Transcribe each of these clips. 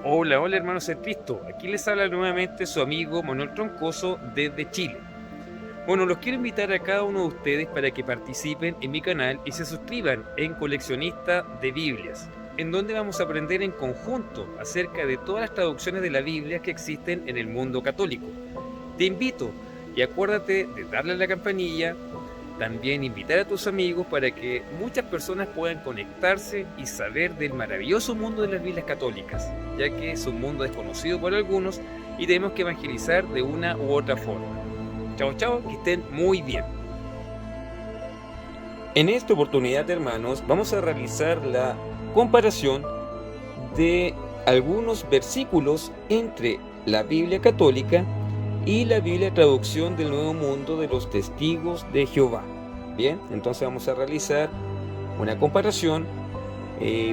Hola, hola hermanos en Cristo, aquí les habla nuevamente su amigo Manuel Troncoso desde Chile. Bueno, los quiero invitar a cada uno de ustedes para que participen en mi canal y se suscriban en Coleccionista de Biblias, en donde vamos a aprender en conjunto acerca de todas las traducciones de la Biblia que existen en el mundo católico. Te invito y acuérdate de darle a la campanilla, también invitar a tus amigos para que muchas personas puedan conectarse y saber del maravilloso mundo de las Biblias católicas, ya que es un mundo desconocido por algunos y tenemos que evangelizar de una u otra forma. Chao, chao, que estén muy bien. En esta oportunidad, hermanos, vamos a realizar la comparación de algunos versículos entre la Biblia católica y la Biblia Traducción del Nuevo Mundo de los Testigos de Jehová. Bien, entonces vamos a realizar una comparación.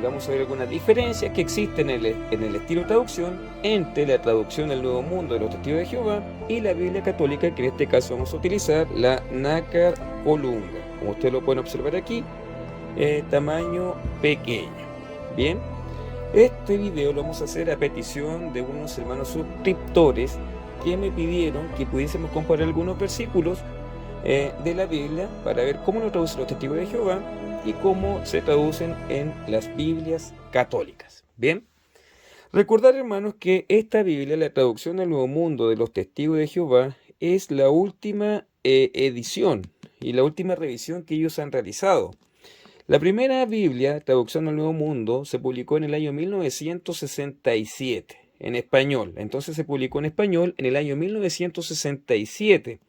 Vamos a ver algunas diferencias que existen en el estilo de traducción entre la traducción del Nuevo Mundo de los Testigos de Jehová y la Biblia católica, que en este caso vamos a utilizar la Nácar Colunga. Como ustedes lo pueden observar aquí, tamaño pequeño. Bien, este video lo vamos a hacer a petición de unos hermanos suscriptores que me pidieron que pudiésemos comparar algunos versículos de la Biblia para ver cómo lo traducen los Testigos de Jehová y cómo se traducen en las Biblias católicas. Bien, recordar, hermanos, que esta Biblia, la traducción del Nuevo Mundo de los Testigos de Jehová, es la última edición y la última revisión que ellos han realizado. La primera Biblia, traducción del Nuevo Mundo, se publicó en el año 1967 en español. Entonces se publicó en español en el año 1967.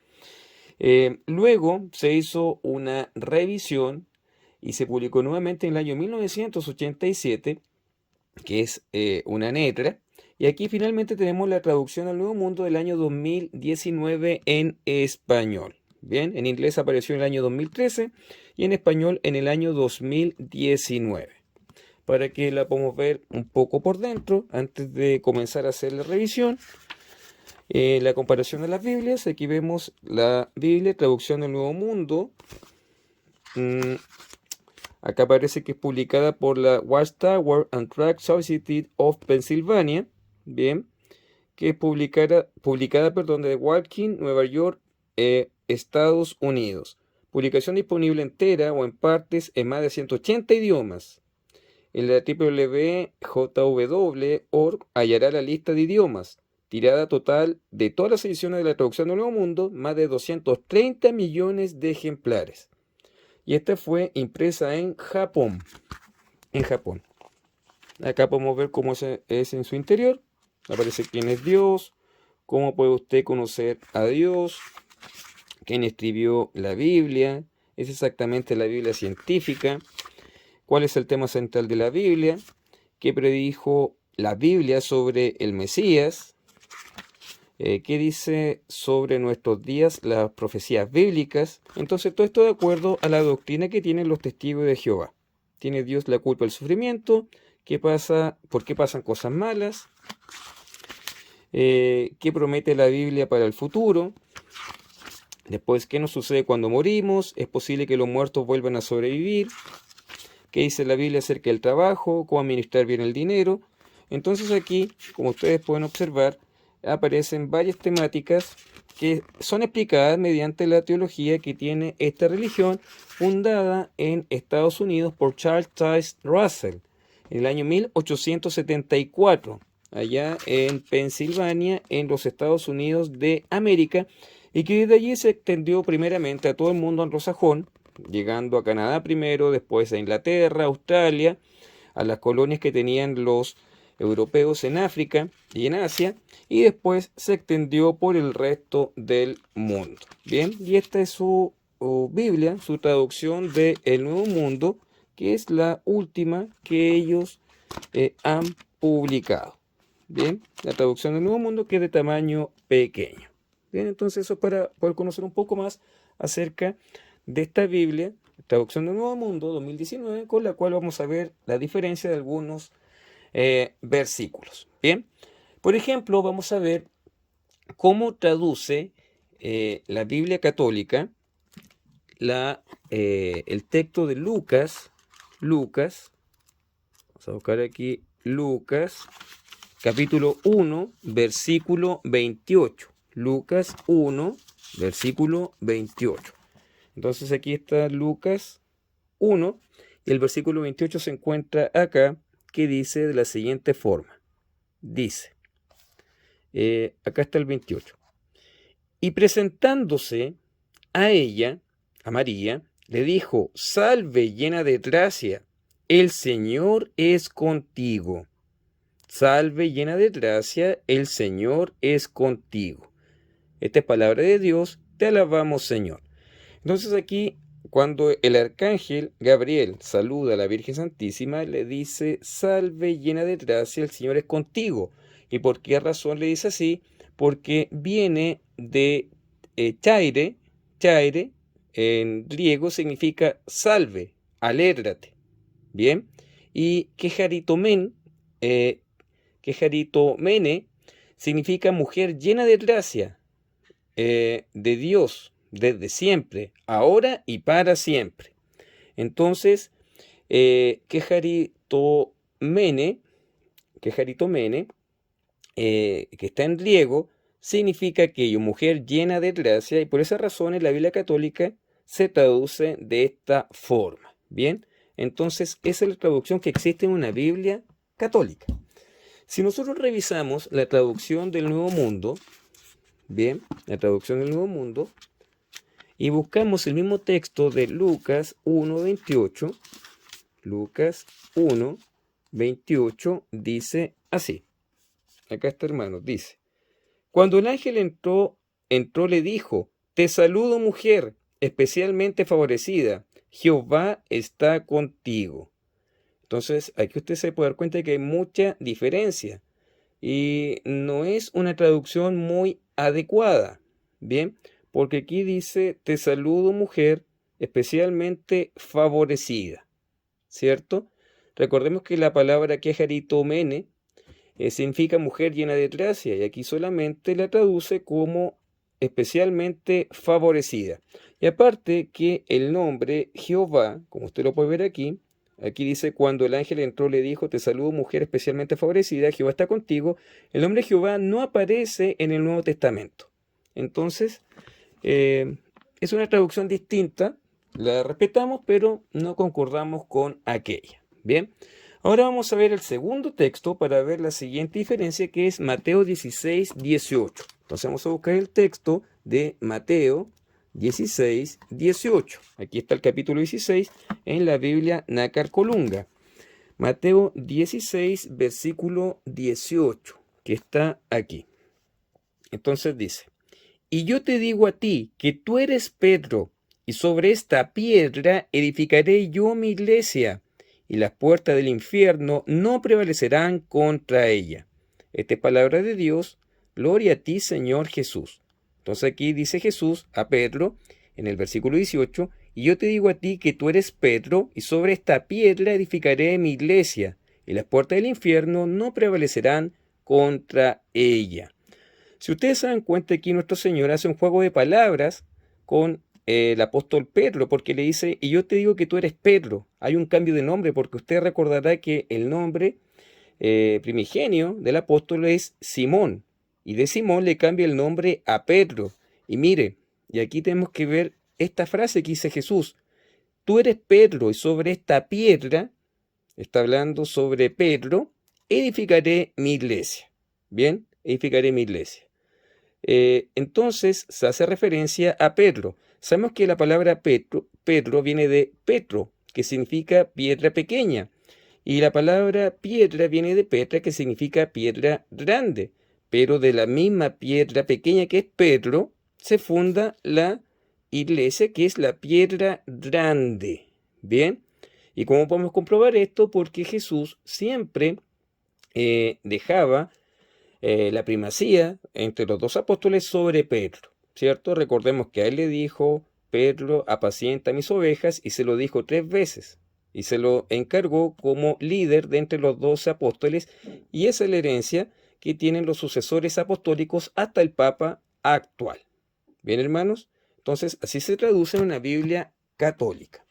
Luego se hizo una revisión y se publicó nuevamente en el año 1987, que es una letra. Y aquí finalmente tenemos la traducción al Nuevo Mundo del año 2019 en español. Bien, en inglés apareció en el año 2013 y en español en el año 2019. Para que la podamos ver un poco por dentro, antes de comenzar a hacer la revisión, la comparación de las Biblias. Aquí vemos la Biblia, traducción del Nuevo Mundo. Acá parece que es publicada por la Watchtower and Tract Society of Pennsylvania. Bien, que es publicada de Walking, Nueva York, Estados Unidos. Publicación disponible entera o en partes en más de 180 idiomas. En la www.jw.org hallará la lista de idiomas. Tirada total de todas las ediciones de la traducción del Nuevo Mundo, más de 230 millones de ejemplares. Y esta fue impresa en Japón. Acá podemos ver cómo es en su interior. Aparece quién es Dios, cómo puede usted conocer a Dios, quién escribió la Biblia, es exactamente la Biblia científica, cuál es el tema central de la Biblia, qué predijo la Biblia sobre el Mesías, qué dice sobre nuestros días las profecías bíblicas. Entonces todo esto de acuerdo a la doctrina que tienen los testigos de Jehová. ¿Tiene Dios la culpa del sufrimiento? ¿Qué pasa? ¿Por qué pasan cosas malas? ¿Qué promete la Biblia para el futuro? Después, ¿qué nos sucede cuando morimos? ¿Es posible que los muertos vuelvan a sobrevivir? ¿Qué dice la Biblia acerca del trabajo? ¿Cómo administrar bien el dinero? Entonces aquí, como ustedes pueden observar, aparecen varias temáticas que son explicadas mediante la teología que tiene esta religión, fundada en Estados Unidos por Charles Taze Russell en el año 1874, allá en Pensilvania, en los Estados Unidos de América, y que desde allí se extendió primeramente a todo el mundo anglosajón, llegando a Canadá primero, después a Inglaterra, Australia, a las colonias que tenían los europeos en África y en Asia, y después se extendió por el resto del mundo. Bien, y esta es su Biblia, su traducción de El Nuevo Mundo, que es la última que ellos han publicado. Bien, la traducción del Nuevo Mundo, que es de tamaño pequeño. Bien, entonces eso es para poder conocer un poco más acerca de esta Biblia, traducción del Nuevo Mundo 2019, con la cual vamos a ver la diferencia de algunos versículos. Bien, por ejemplo, vamos a ver cómo traduce la Biblia católica el texto de Lucas, vamos a buscar aquí Lucas, capítulo 1, versículo 28. Lucas 1, versículo 28. Entonces aquí está Lucas 1 y el versículo 28 se encuentra acá, que dice de la siguiente forma. Dice, acá está el 28. Y presentándose a ella, a María, le dijo, salve llena de gracia, el Señor es contigo. Salve llena de gracia, el Señor es contigo. Esta es palabra de Dios, te alabamos, Señor. Entonces aquí, cuando el arcángel Gabriel saluda a la Virgen Santísima, le dice, salve llena de gracia, el Señor es contigo. ¿Y por qué razón le dice así? Porque viene de chaire, en griego significa salve, alégrate. Bien, y quejaritomene significa mujer llena de gracia, de Dios, desde siempre, ahora y para siempre. Entonces, quejaritomene, que está en griego, significa aquello, mujer llena de gracia, y por esa razón en la Biblia católica se traduce de esta forma. Bien, entonces esa es la traducción que existe en una Biblia católica. Si nosotros revisamos la traducción del Nuevo Mundo, bien, la traducción del Nuevo Mundo, y buscamos el mismo texto de Lucas 1:28, Lucas 1:28 dice así. Acá está, hermanos, dice, cuando el ángel entró le dijo, te saludo mujer, especialmente favorecida, Jehová está contigo. Entonces, aquí usted se puede dar cuenta de que hay mucha diferencia y no es una traducción muy adecuada, ¿bien? Porque aquí dice, te saludo mujer, especialmente favorecida, ¿cierto? Recordemos que la palabra quejaritomene significa mujer llena de gracia y aquí solamente la traduce como especialmente favorecida. Y aparte que el nombre Jehová, como usted lo puede ver aquí dice, cuando el ángel entró le dijo, te saludo mujer especialmente favorecida, Jehová está contigo. El nombre Jehová no aparece en el Nuevo Testamento. Entonces, es una traducción distinta, la respetamos, pero no concordamos con aquella. Bien, ahora vamos a ver el segundo texto para ver la siguiente diferencia, que es Mateo 16:18. Entonces vamos a buscar el texto de Mateo 16:18. Aquí está el capítulo 16 en la Biblia Nácar Colunga. Mateo 16, versículo 18, que está aquí. Entonces dice, y yo te digo a ti que tú eres Pedro, y sobre esta piedra edificaré yo mi iglesia, y las puertas del infierno no prevalecerán contra ella. Esta es palabra de Dios. Gloria a ti, Señor Jesús. Entonces aquí dice Jesús a Pedro, en el versículo 18, y yo te digo a ti que tú eres Pedro, y sobre esta piedra edificaré mi iglesia, y las puertas del infierno no prevalecerán contra ella. Si ustedes se dan cuenta, aquí nuestro Señor hace un juego de palabras con el apóstol Pedro, porque le dice, y yo te digo que tú eres Pedro. Hay un cambio de nombre, porque usted recordará que el nombre primigenio del apóstol es Simón, y de Simón le cambia el nombre a Pedro. Y mire, y aquí tenemos que ver esta frase que dice Jesús, tú eres Pedro, y sobre esta piedra, está hablando sobre Pedro, edificaré mi iglesia. Bien, edificaré mi iglesia. Entonces se hace referencia a Pedro. Sabemos que la palabra Pedro viene de Petro, que significa piedra pequeña. Y la palabra piedra viene de Petra, que significa piedra grande. Pero de la misma piedra pequeña que es Pedro, se funda la iglesia, que es la piedra grande. ¿Bien? ¿Y cómo podemos comprobar esto? Porque Jesús siempre dejaba la primacía entre los dos apóstoles sobre Pedro, ¿cierto? Recordemos que a él le dijo, Pedro, apacienta mis ovejas, y se lo dijo 3 veces, y se lo encargó como líder de entre los 12 apóstoles, y esa es la herencia que tienen los sucesores apostólicos hasta el Papa actual. ¿Bien, hermanos? Entonces, así se traduce en una Biblia católica.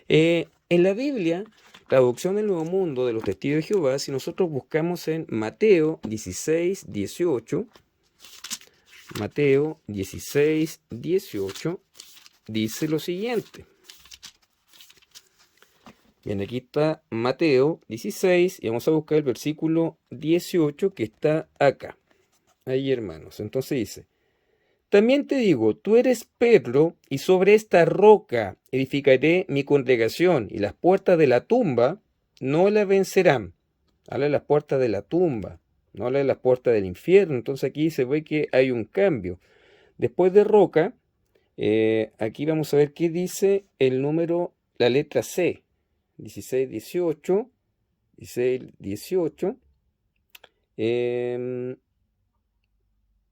En la Biblia, traducción del Nuevo Mundo de los Testigos de Jehová, si nosotros buscamos en Mateo 16, 18, Mateo 16, 18, dice lo siguiente. Bien, aquí está Mateo 16 y vamos a buscar el versículo 18 que está acá. Ahí, hermanos. Entonces dice, también te digo, tú eres Pedro, y sobre esta roca edificaré mi congregación, y las puertas de la tumba no la vencerán. Habla de las puertas de la tumba, no habla de las puertas del infierno. Entonces aquí se ve que hay un cambio. Después de roca, aquí vamos a ver qué dice el número, la letra C. 16, 18. 16, 18.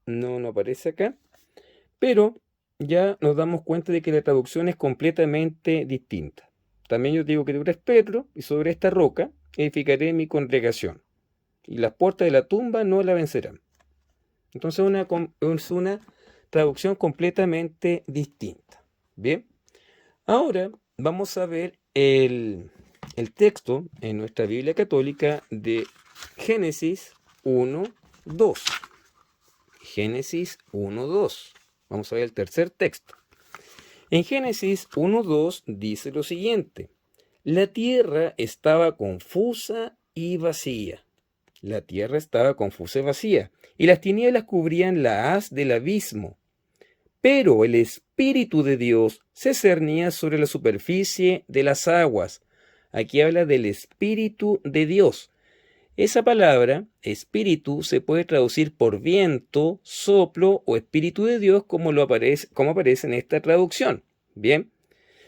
No aparece acá. Pero ya nos damos cuenta de que la traducción es completamente distinta. También yo digo que tú eres Pedro, y sobre esta roca edificaré mi congregación, y las puertas de la tumba no la vencerán. Entonces es una traducción completamente distinta. Bien, ahora vamos a ver el texto en nuestra Biblia católica de Génesis 1:2. Génesis 1:2. Vamos a ver el tercer texto. En Génesis 1:2 dice lo siguiente. La tierra estaba confusa y vacía. La tierra estaba confusa y vacía, y las tinieblas cubrían la haz del abismo. Pero el Espíritu de Dios se cernía sobre la superficie de las aguas. Aquí habla del Espíritu de Dios. Esa palabra, espíritu, se puede traducir por viento, soplo o espíritu de Dios, como aparece en esta traducción. Bien,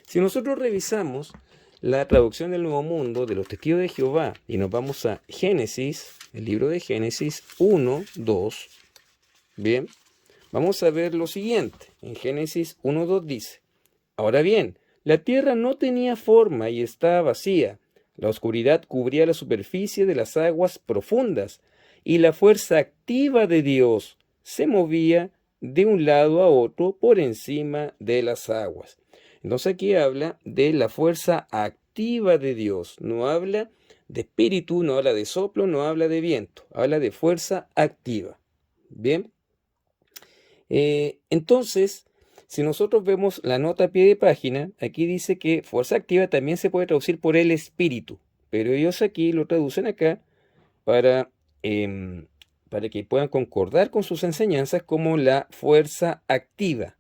si nosotros revisamos la traducción del Nuevo Mundo de los Testigos de Jehová y nos vamos a Génesis, el libro de Génesis 1:2, bien, vamos a ver lo siguiente. En Génesis 1:2 dice, ahora bien, la tierra no tenía forma y estaba vacía. La oscuridad cubría la superficie de las aguas profundas, y la fuerza activa de Dios se movía de un lado a otro por encima de las aguas. Entonces aquí habla de la fuerza activa de Dios. No habla de espíritu, no habla de soplo, no habla de viento. Habla de fuerza activa. Bien. Entonces, si nosotros vemos la nota a pie de página, aquí dice que fuerza activa también se puede traducir por el espíritu, pero ellos aquí lo traducen acá para que puedan concordar con sus enseñanzas como la fuerza activa,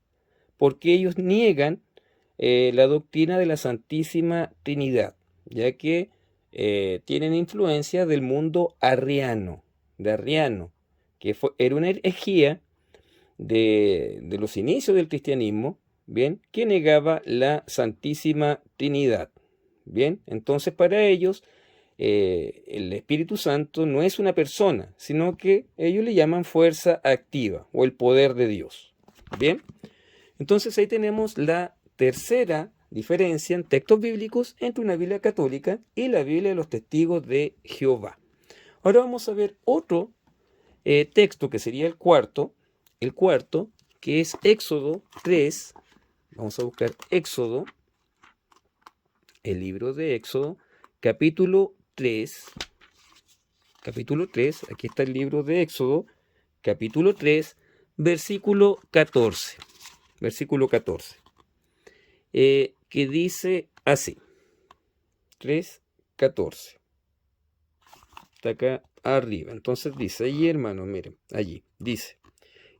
porque ellos niegan la doctrina de la Santísima Trinidad, ya que tienen influencia del mundo arriano, que era una herejía de los inicios del cristianismo, bien, que negaba la Santísima Trinidad. Bien, entonces para ellos el Espíritu Santo no es una persona, sino que ellos le llaman fuerza activa o el poder de Dios. Bien, entonces ahí tenemos la tercera diferencia en textos bíblicos entre una Biblia católica y la Biblia de los Testigos de Jehová. Ahora vamos a ver otro texto que sería el cuarto, que es Éxodo 3. Vamos a buscar Éxodo, el libro de Éxodo, capítulo 3. Aquí está el libro de Éxodo, capítulo 3, versículo 14. Que dice así. 3:14. Está acá arriba. Entonces dice, allí, hermano, miren, allí, dice.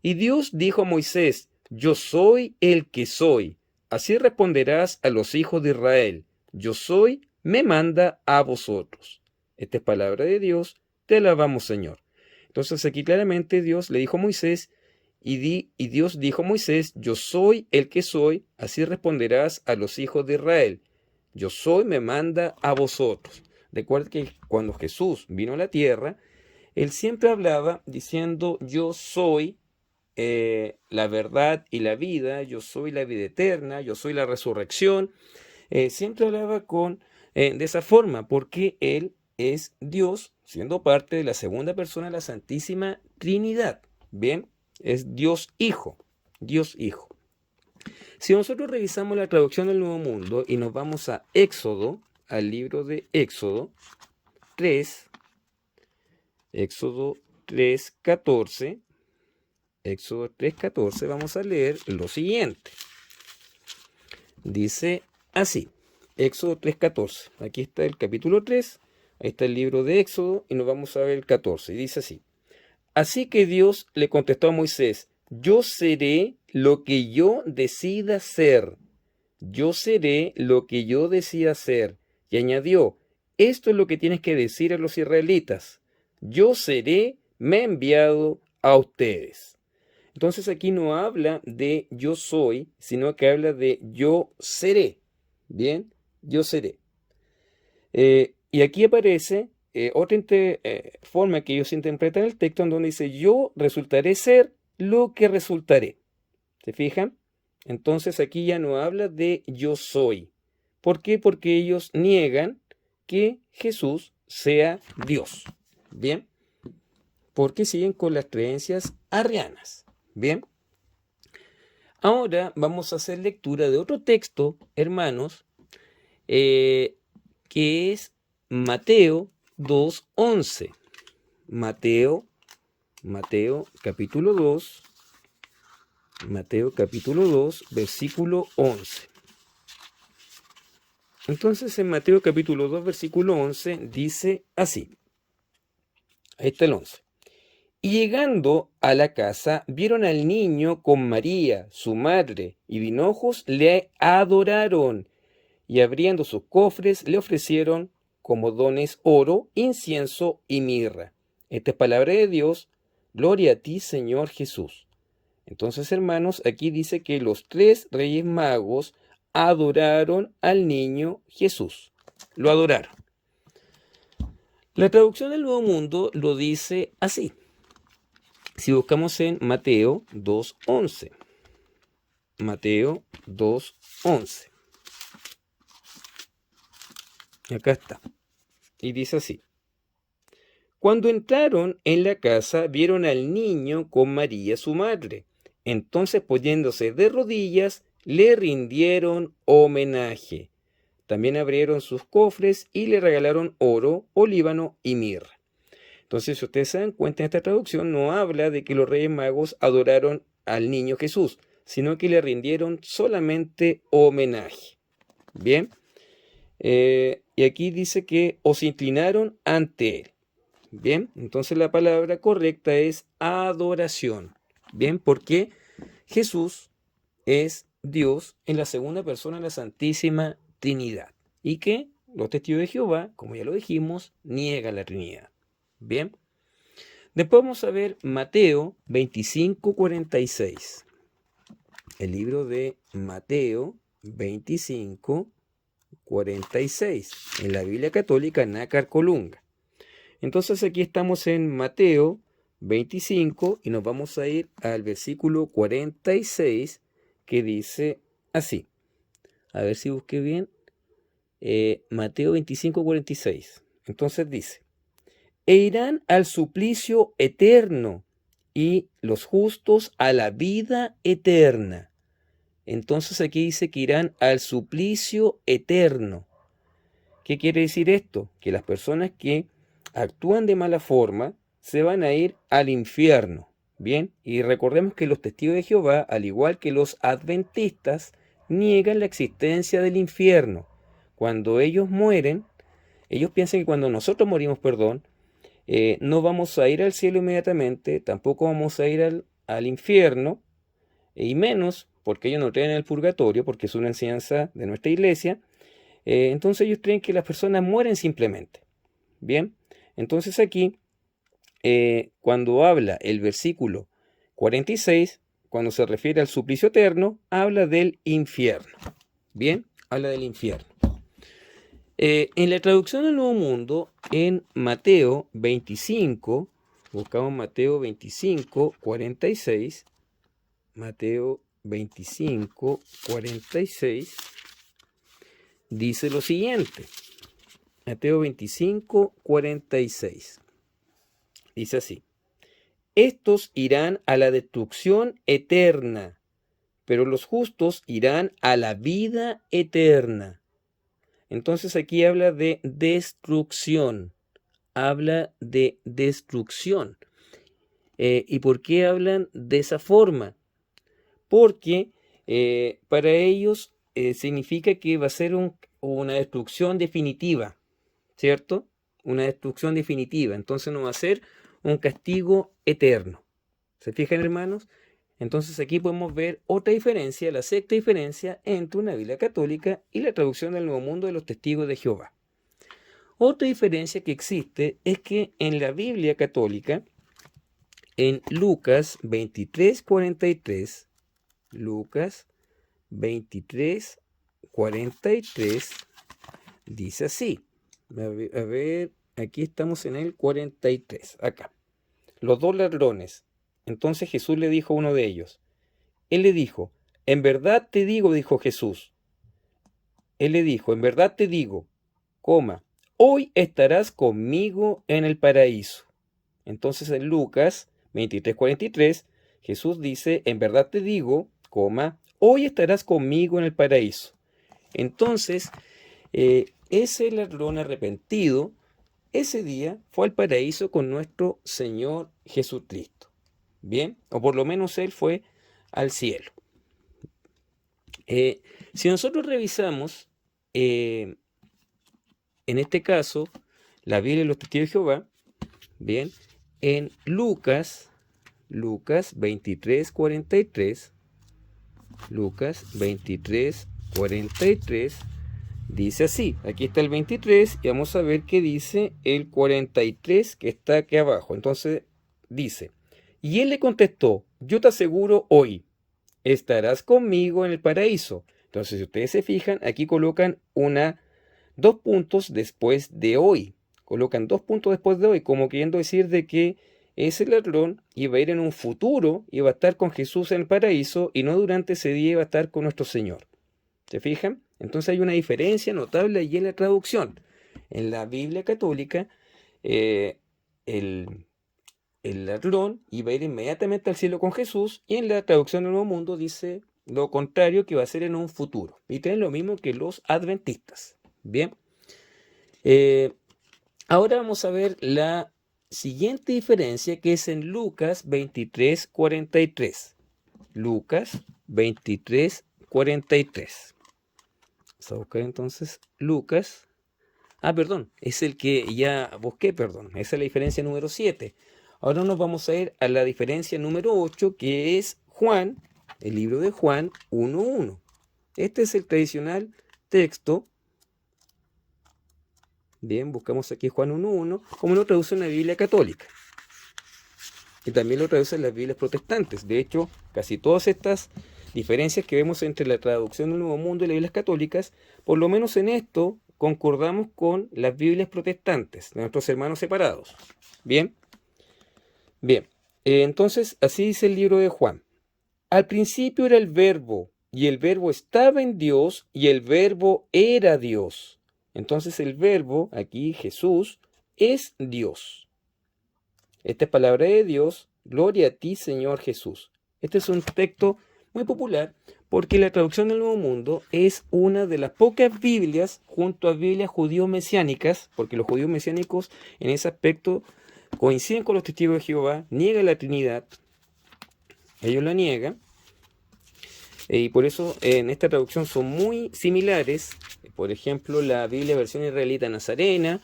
Y Dios dijo a Moisés, yo soy el que soy. Así responderás a los hijos de Israel. Yo soy, me manda a vosotros. Esta es palabra de Dios, te alabamos, Señor. Entonces aquí claramente Dios le dijo a Moisés, y Dios dijo a Moisés, yo soy el que soy, así responderás a los hijos de Israel. Yo soy, me manda a vosotros. Recuerda que cuando Jesús vino a la tierra, él siempre hablaba diciendo, yo soy la verdad y la vida, yo soy la vida eterna, yo soy la resurrección. Siempre hablaba de esa forma, porque Él es Dios, siendo parte de la segunda persona de la Santísima Trinidad. Bien, es Dios Hijo, Dios Hijo. Si nosotros revisamos la traducción del Nuevo Mundo y nos vamos a Éxodo, al libro de Éxodo 3, Éxodo 3:14, Éxodo 3:14, vamos a leer lo siguiente. Dice así, Éxodo 3:14. Aquí está el capítulo 3, ahí está el libro de Éxodo y nos vamos a ver el 14. Y dice así. Así que Dios le contestó a Moisés, yo seré lo que yo decida ser. Yo seré lo que yo decida ser. Y añadió, esto es lo que tienes que decir a los israelitas. Yo seré, me he enviado a ustedes. Entonces aquí no habla de yo soy, sino que habla de yo seré. Bien, yo seré. Y aquí aparece otra forma que ellos interpretan el texto, en donde dice yo resultaré ser lo que resultaré. ¿Se fijan? Entonces aquí ya no habla de yo soy. ¿Por qué? Porque ellos niegan que Jesús sea Dios. Bien, porque siguen con las creencias arrianas. Bien, ahora vamos a hacer lectura de otro texto, hermanos, que es Mateo 2:11. Mateo capítulo 2, versículo 11. Entonces en Mateo capítulo 2, versículo 11 dice así. Ahí está el 11. Y llegando a la casa, vieron al niño con María, su madre, y de hinojos le adoraron. Y abriendo sus cofres, le ofrecieron como dones oro, incienso y mirra. Esta es palabra de Dios. Gloria a ti, Señor Jesús. Entonces, hermanos, aquí dice que los 3 reyes magos adoraron al niño Jesús. Lo adoraron. La traducción del Nuevo Mundo lo dice así. Si buscamos en Mateo 2:11. Mateo 2:11. Acá está. Y dice así. Cuando entraron en la casa, vieron al niño con María, su madre. Entonces, poniéndose de rodillas, le rindieron homenaje. También abrieron sus cofres y le regalaron oro, olíbano y mirra. Entonces, si ustedes se dan cuenta, en esta traducción no habla de que los reyes magos adoraron al niño Jesús, sino que le rindieron solamente homenaje. Bien. Y aquí dice que os inclinaron ante él. Bien, entonces la palabra correcta es adoración. Bien, porque Jesús es Dios en la segunda persona de la Santísima Trinidad. Y que los testigos de Jehová, como ya lo dijimos, niegan la Trinidad. Bien. Después vamos a ver Mateo 25:46. El libro de Mateo 25:46. En la Biblia Católica Nácar Colunga. Entonces aquí estamos en Mateo 25 y nos vamos a ir al versículo 46 que dice así. A ver si busqué bien. Mateo 25:46. Entonces dice, e irán al suplicio eterno y los justos a la vida eterna. Entonces aquí dice que irán al suplicio eterno. ¿Qué quiere decir esto? Que las personas que actúan de mala forma se van a ir al infierno. Bien, y recordemos que los testigos de Jehová, al igual que los adventistas, niegan la existencia del infierno. Cuando ellos mueren, ellos piensan que cuando nosotros morimos, no vamos a ir al cielo inmediatamente, tampoco vamos a ir al infierno, y menos porque ellos no creen en el purgatorio, porque es una enseñanza de nuestra iglesia. Entonces ellos creen que las personas mueren simplemente. Bien, entonces aquí, cuando habla el versículo 46, cuando se refiere al suplicio eterno, habla del infierno. Bien, habla del infierno. En la traducción del Nuevo Mundo, en Mateo 25, buscamos Mateo 25, 46, Mateo 25, 46, dice lo siguiente. Mateo 25, 46. Dice así: estos irán a la destrucción eterna, pero los justos irán a la vida eterna. Entonces aquí habla de destrucción. Habla de destrucción. ¿Y por qué hablan de esa forma? Porque para ellos significa que va a ser una destrucción definitiva, ¿cierto? Una destrucción definitiva. Entonces no va a ser un castigo eterno. ¿Se fijan, hermanos? Entonces aquí podemos ver otra diferencia, la sexta diferencia entre una Biblia católica y la traducción del Nuevo Mundo de los Testigos de Jehová. Otra diferencia que existe es que en la Biblia católica, en Lucas 23, 43, Lucas 23, 43, dice así. A ver, aquí estamos en el 43, acá. Los dos ladrones. Entonces Jesús le dijo a uno de ellos. Él le dijo, en verdad te digo, dijo Jesús. Él le dijo, en verdad te digo, hoy estarás conmigo en el paraíso. Entonces en Lucas 23, 43, Jesús dice, en verdad te digo, hoy estarás conmigo en el paraíso. Entonces, ese ladrón arrepentido, ese día fue al paraíso con nuestro Señor Jesucristo. Bien, o por lo menos él fue al cielo. Si nosotros revisamos, en este caso, la Biblia de los Testigos de Jehová, bien, en Lucas 23, 43, Lucas 23, 43, dice así. Aquí está el 23 y vamos a ver qué dice el 43 que está aquí abajo. Entonces dice, y él le contestó, yo te aseguro hoy, estarás conmigo en el paraíso. Entonces, si ustedes se fijan, aquí colocan dos puntos después de hoy. Colocan 2 puntos después de hoy, como queriendo decir de que ese ladrón iba a ir en un futuro, iba a estar con Jesús en el paraíso y no durante ese día iba a estar con nuestro Señor. ¿Se fijan? Entonces hay una diferencia notable allí en la traducción. En la Biblia católica, el ladrón iba a ir inmediatamente al cielo con Jesús, y en la traducción del Nuevo Mundo dice lo contrario, que va a ser en un futuro. Y tienen lo mismo que los adventistas. Bien. Ahora vamos a ver la siguiente diferencia, que es en Lucas 23, 43. Lucas 23, 43. Vamos a buscar entonces Lucas. Perdón, es el que ya busqué, perdón. Esa es la diferencia número 7. Ahora nos vamos a ir a la diferencia número 8, que es Juan, el libro de Juan 1:1. Este es el tradicional texto. Bien, buscamos aquí Juan 1:1, como lo traduce en la Biblia católica. Y también lo traducen las Biblias protestantes. De hecho, casi todas estas diferencias que vemos entre la traducción del Nuevo Mundo y las Biblias católicas, por lo menos en esto, concordamos con las Biblias protestantes, de nuestros hermanos separados. Bien. Bien, entonces así dice el libro de Juan. Al principio era el Verbo, y el Verbo estaba en Dios, y el Verbo era Dios. Entonces el Verbo, aquí Jesús, es Dios. Esta es palabra de Dios. Gloria a ti, Señor Jesús. Este es un texto muy popular porque la traducción del Nuevo Mundo es una de las pocas Biblias, junto a Biblias judío-mesiánicas, porque los judíos mesiánicos en ese aspecto coinciden con los testigos de Jehová, niegan la Trinidad, ellos la niegan, y por eso en esta traducción son muy similares. Por ejemplo, la Biblia versión israelita nazarena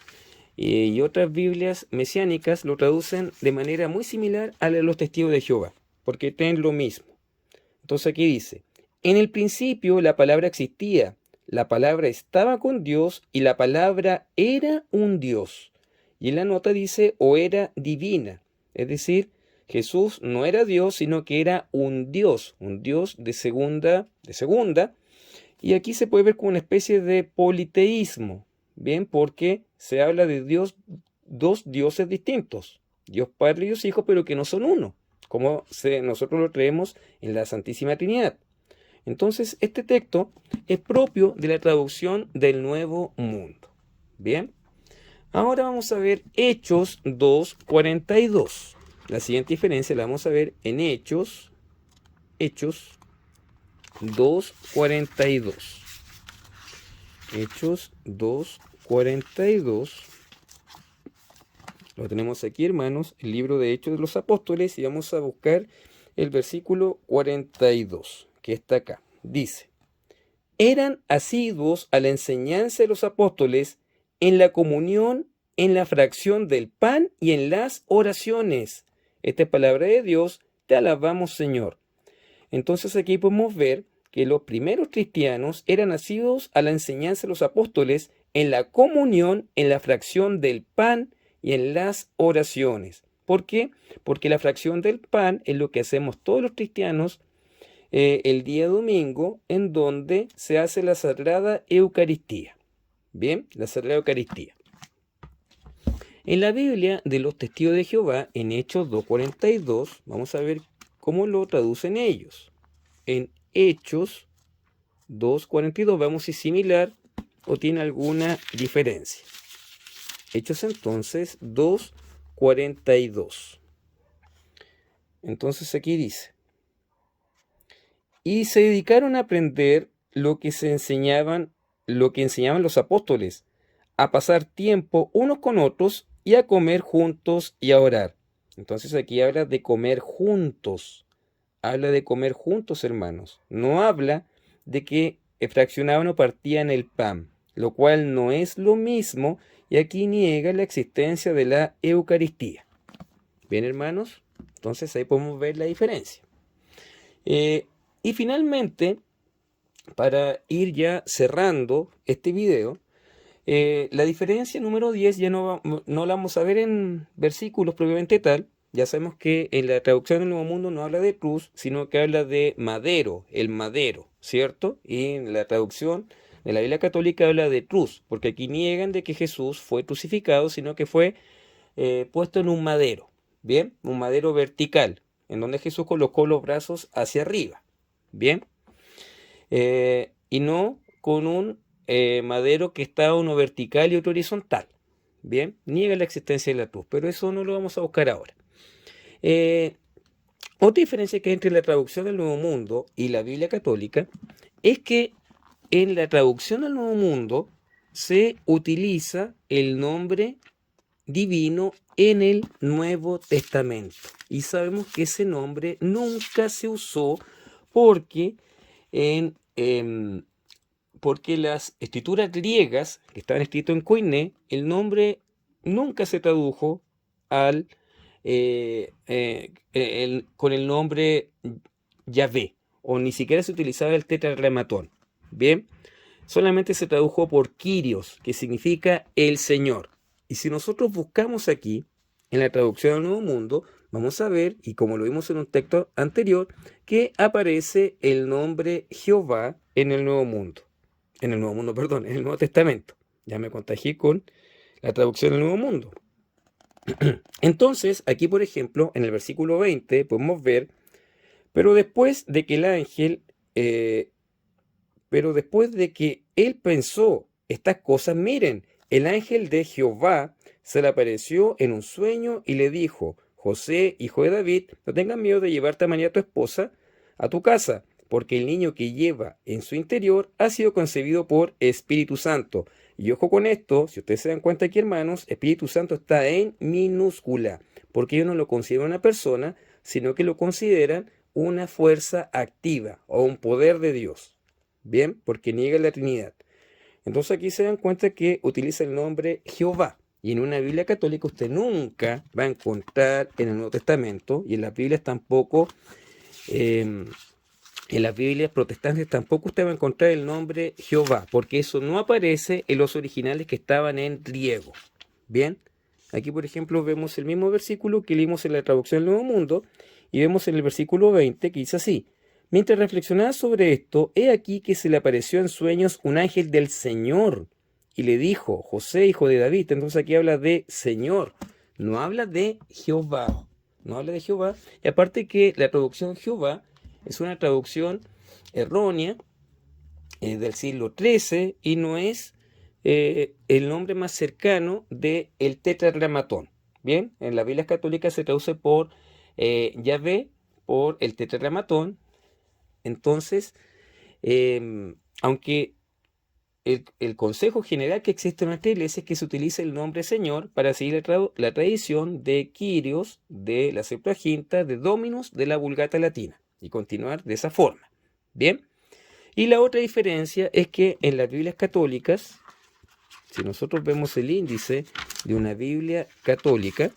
y otras Biblias mesiánicas lo traducen de manera muy similar a la de los testigos de Jehová, porque tienen lo mismo. Entonces aquí dice, en el principio la palabra existía, la palabra estaba con Dios y la palabra era un Dios. Y en la nota dice, o era divina. Es decir, Jesús no era Dios, sino que era un Dios de segunda. Y aquí se puede ver como una especie de politeísmo, ¿bien? Porque se habla de Dios, dos dioses distintos, Dios Padre y Dios Hijo, pero que no son uno, como nosotros lo creemos en la Santísima Trinidad. Entonces, este texto es propio de la traducción del Nuevo Mundo. Bien, ahora vamos a ver Hechos 2:42. La siguiente diferencia la vamos a ver en Hechos 2:42. Hechos 2:42. Lo tenemos aquí, hermanos, el libro de Hechos de los Apóstoles, y vamos a buscar el versículo 42, que está acá. Dice, eran asiduos a la enseñanza de los apóstoles en la comunión, en la fracción del pan y en las oraciones. Esta es palabra de Dios, te alabamos, Señor. Entonces aquí podemos ver que los primeros cristianos eran asiduos a la enseñanza de los apóstoles en la comunión, en la fracción del pan y en las oraciones. ¿Por qué? Porque la fracción del pan es lo que hacemos todos los cristianos el día domingo, en donde se hace la Sagrada Eucaristía. Bien, la Sagrada Eucaristía. En la Biblia de los Testigos de Jehová, en Hechos 2:42, vamos a ver cómo lo traducen ellos. En Hechos 2:42 vemos si es similar o tiene alguna diferencia. Hechos entonces 2:42. Entonces aquí dice, y se dedicaron a aprender lo que enseñaban los apóstoles, a pasar tiempo unos con otros y a comer juntos y a orar. Entonces aquí habla de comer juntos. Habla de comer juntos, hermanos. No habla de que fraccionaban o partían el pan, lo cual no es lo mismo, y aquí niega la existencia de la Eucaristía. Bien, hermanos, entonces ahí podemos ver la diferencia. Y finalmente, para ir ya cerrando este video, la diferencia número 10 ya no la vamos a ver en versículos propiamente tal. Ya sabemos que en la traducción del Nuevo Mundo no habla de cruz, sino que habla de madero, el madero, ¿cierto? Y en la traducción de la Biblia Católica habla de cruz, porque aquí niegan de que Jesús fue crucificado, sino que fue puesto en un madero, ¿bien? Un madero vertical, en donde Jesús colocó los brazos hacia arriba, ¿bien? Y no con un madero que está uno vertical y otro horizontal, ¿bien? Niega la existencia de la cruz, pero eso no lo vamos a buscar ahora. Otra diferencia que hay entre la traducción del Nuevo Mundo y la Biblia Católica es que en la traducción del Nuevo Mundo se utiliza el nombre divino en el Nuevo Testamento. Y sabemos que ese nombre nunca se usó porque porque las escrituras griegas que estaban escritas en Koiné, el nombre nunca se tradujo con el nombre Yahvé, o ni siquiera se utilizaba el tetragrámatón. Bien, solamente se tradujo por Kyrios, que significa el Señor. Y si nosotros buscamos aquí, en la traducción del Nuevo Mundo, vamos a ver, y como lo vimos en un texto anterior, que aparece el nombre Jehová en el Nuevo Mundo. En el Nuevo Testamento. Ya me contagié con la traducción del Nuevo Mundo. Entonces, aquí por ejemplo, en el versículo 20, podemos ver, pero después de que él pensó estas cosas, miren, el ángel de Jehová se le apareció en un sueño y le dijo, José, hijo de David, no tengas miedo de llevarte a María tu esposa a tu casa, porque el niño que lleva en su interior ha sido concebido por Espíritu Santo. Y ojo con esto, si ustedes se dan cuenta aquí, hermanos, Espíritu Santo está en minúscula, porque ellos no lo consideran una persona, sino que lo consideran una fuerza activa o un poder de Dios. Bien, porque niega la Trinidad. Entonces aquí se dan cuenta que utiliza el nombre Jehová. Y en una Biblia católica usted nunca va a encontrar en el Nuevo Testamento, y en las Biblias tampoco en las Biblias protestantes tampoco usted va a encontrar el nombre Jehová, porque eso no aparece en los originales que estaban en griego. Bien, aquí por ejemplo vemos el mismo versículo que leímos en la traducción del Nuevo Mundo, y vemos en el versículo 20 que dice así: mientras reflexionaba sobre esto, he aquí que se le apareció en sueños un ángel del Señor, y le dijo: José, hijo de David. Entonces aquí habla de Señor, no habla de Jehová, no habla de Jehová, y aparte que la traducción Jehová es una traducción errónea del siglo XIII y no es el nombre más cercano del tetragrámaton. Bien, en la Biblia católica se traduce por Yahvé, por el tetragrámaton. Entonces, aunque el consejo general que existe en nuestra iglesia es que se utilice el nombre Señor para seguir la tradición de Kyrios, de la Septuaginta, de Dominus, de la Vulgata Latina, y continuar de esa forma. Bien, y la otra diferencia es que en las Biblias católicas, si nosotros vemos el índice de una Biblia católica,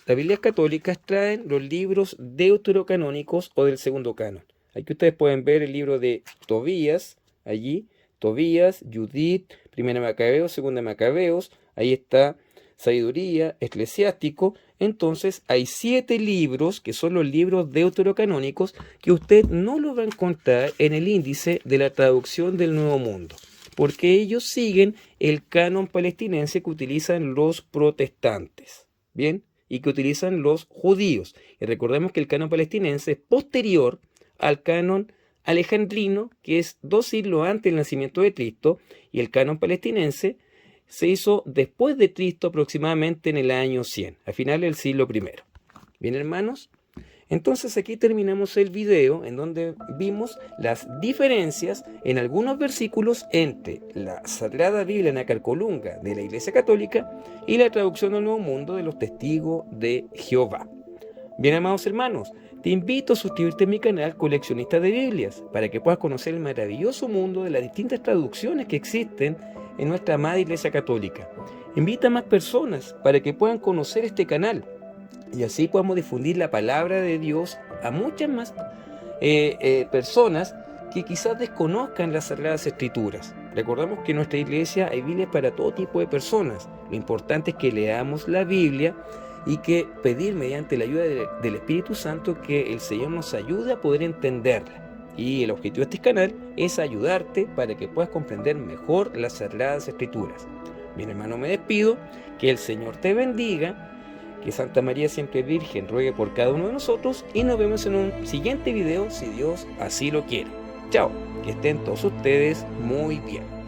las Biblias católicas traen los libros deuterocanónicos o del segundo canon. Aquí ustedes pueden ver el libro de Tobías, allí, Tobías, Judith, Primera Macabeos, Segunda Macabeos, ahí está Sabiduría, Eclesiástico. Entonces hay 7 libros que son los libros deuterocanónicos que usted no lo va a encontrar en el índice de la traducción del Nuevo Mundo, porque ellos siguen el canon palestinense que utilizan los protestantes, ¿bien? Y que utilizan los judíos. Y recordemos que el canon palestinense es posterior al canon alejandrino, que es 2 siglos antes del nacimiento de Cristo, y el canon palestinense se hizo después de Cristo, aproximadamente en el año 100, a finales del siglo I. Bien, hermanos, entonces aquí terminamos el video en donde vimos las diferencias en algunos versículos entre la Sagrada Biblia Nacarcolunga de la Iglesia Católica y la traducción del Nuevo Mundo de los Testigos de Jehová. Bien, amados hermanos, te invito a suscribirte a mi canal Coleccionista de Biblias para que puedas conocer el maravilloso mundo de las distintas traducciones que existen en nuestra amada Iglesia Católica. Invita a más personas para que puedan conocer este canal y así podamos difundir la palabra de Dios a muchas más personas que quizás desconozcan las Sagradas Escrituras. Recordamos que en nuestra iglesia hay Biblias para todo tipo de personas. Lo importante es que leamos la Biblia y que pedir mediante la ayuda del Espíritu Santo que el Señor nos ayude a poder entenderla. Y el objetivo de este canal es ayudarte para que puedas comprender mejor las Sagradas Escrituras. Bien, hermano, me despido. Que el Señor te bendiga. Que Santa María siempre Virgen ruegue por cada uno de nosotros. Y nos vemos en un siguiente video si Dios así lo quiere. Chao. Que estén todos ustedes muy bien.